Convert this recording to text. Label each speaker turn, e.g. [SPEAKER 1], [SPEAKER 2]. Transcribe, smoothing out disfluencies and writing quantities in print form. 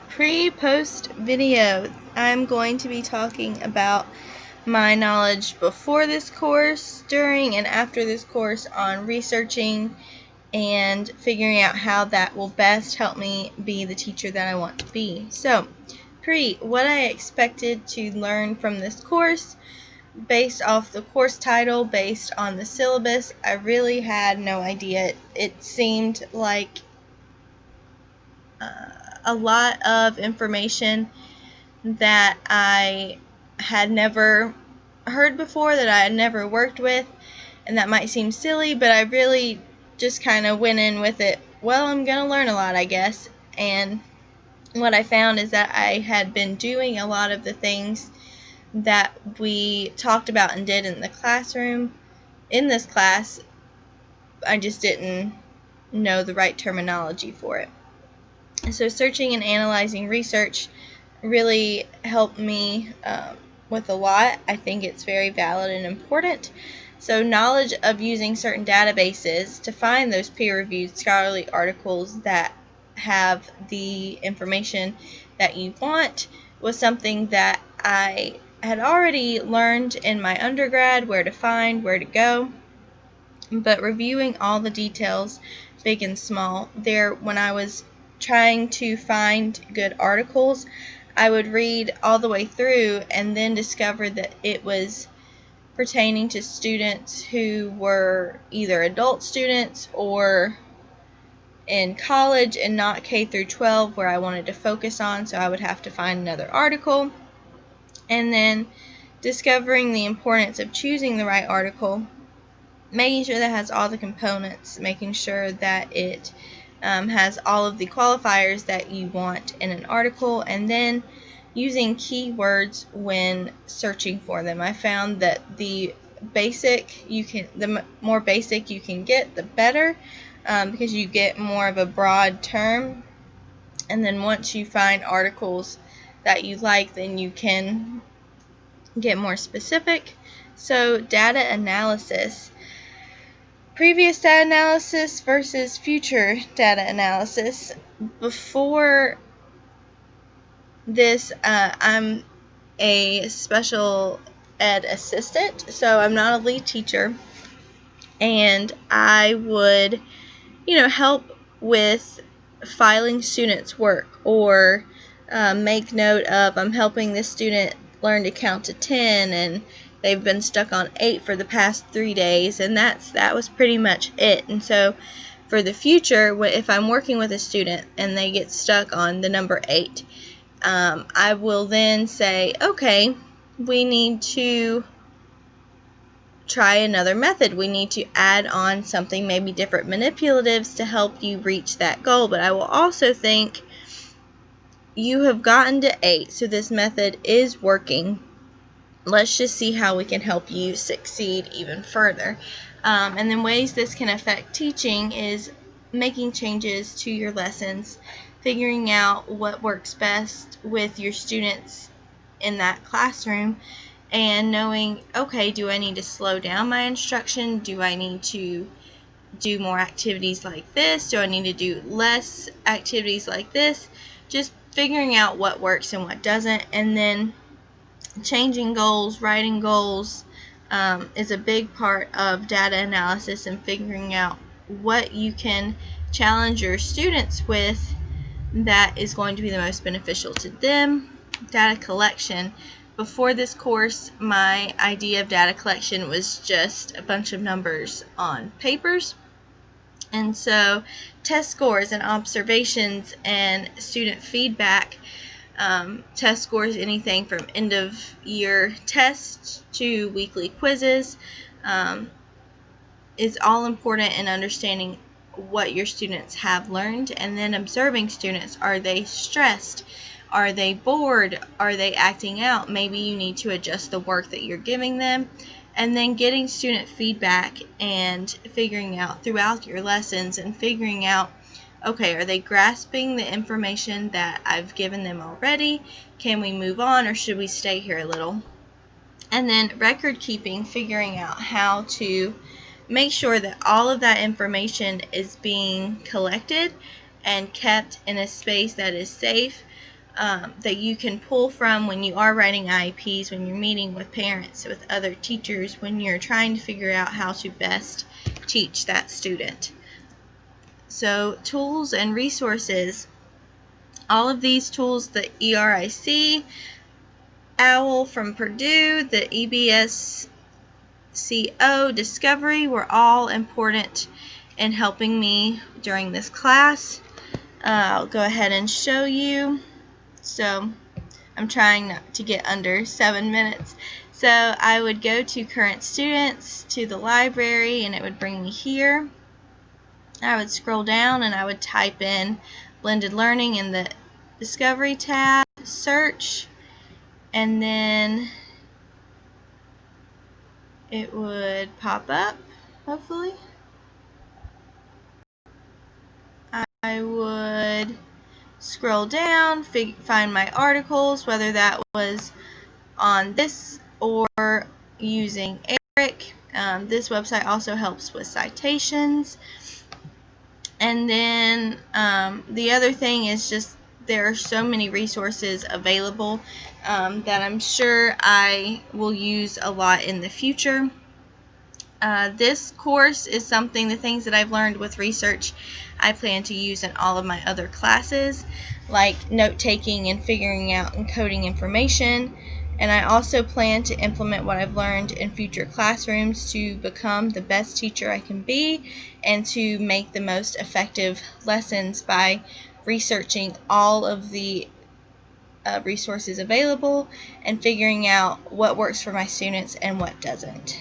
[SPEAKER 1] Pre-post video. I'm going to be talking about my knowledge before this course, during and after this course on researching and figuring out how that will best help me be the teacher that I want to be. So, what I expected to learn from this course based off the course title, based on the syllabus, I really had no idea. It seemed like a lot of information that I had never heard before, that I had never worked with, and that might seem silly, but I really just kind of went in with it. Well, I'm going to learn a lot, I guess. And what I found is that I had been doing a lot of the things that we talked about and did in the classroom. In this class, I just didn't know the right terminology for it. So searching and analyzing research really helped me with a lot. I think it's very valid and important. So knowledge of using certain databases to find those peer-reviewed scholarly articles that have the information that you want was something that I had already learned in my undergrad, where to find, where to go, but reviewing all the details, big and small, when I was trying to find good articles, I would read all the way through and then discover that it was pertaining to students who were either adult students or in college and not K through 12, where I wanted to focus on, so I would have to find another article. And then discovering the importance of choosing the right article, making sure that it has all the components, making sure that it has all of the qualifiers that you want in an article, and then using keywords when searching for them. I found that the more basic you can get, the better, because you get more of a broad term. And then once you find articles that you like, then you can get more specific. So data analysis. Previous data analysis versus future data analysis. Before this, I'm a special ed assistant, so I'm not a lead teacher, and I would, help with filing students' work, or make note of, I'm helping this student learn to count to 10, and they've been stuck on 8 for the past 3 days, and that was pretty much it. And so for the future, if I'm working with a student and they get stuck on the number 8, I will then say, okay, we need to try another method. We need to add on something, maybe different manipulatives to help you reach that goal. But I will also think, you have gotten to 8, so this method is working. Let's just see how we can help you succeed even further. And then ways this can affect teaching is making changes to your lessons, figuring out what works best with your students in that classroom, and knowing, okay, do I need to slow down my instruction? Do I need to do more activities like this? Do I need to do less activities like this? Just figuring out what works and what doesn't. And then changing goals, writing goals, is a big part of data analysis, and figuring out what you can challenge your students with that is going to be the most beneficial to them. Data collection. Before this course, my idea of data collection was just a bunch of numbers on papers. And so test scores and observations and student feedback, test scores, anything from end of year tests to weekly quizzes, is all important in understanding what your students have learned. And then observing students. Are they stressed? Are they bored? Are they acting out? Maybe you need to adjust the work that you're giving them. And then getting student feedback and figuring out throughout your lessons, and figuring out, okay, are they grasping the information that I've given them already? Can we move on, or should we stay here a little? And then record keeping, figuring out how to make sure that all of that information is being collected and kept in a space that is safe, that you can pull from when you are writing IEPs, when you're meeting with parents, with other teachers, when you're trying to figure out how to best teach that student. So tools and resources. All of these tools, the ERIC, OWL from Purdue, the EBSCO, Discovery, were all important in helping me during this class. I'll go ahead and show you. So I'm trying not to get under 7 minutes. So I would go to current students, to the library, and it would bring me here. I would scroll down and I would type in blended learning in the Discovery tab, search, and then it would pop up, hopefully. I would scroll down, find my articles, whether that was on this or using ERIC. This website also helps with citations. And then the other thing is just there are so many resources available that I'm sure I will use a lot in the future. This course is the things that I've learned with research, I plan to use in all of my other classes, like note-taking and figuring out and coding information. And I also plan to implement what I've learned in future classrooms to become the best teacher I can be and to make the most effective lessons by researching all of the resources available and figuring out what works for my students and what doesn't.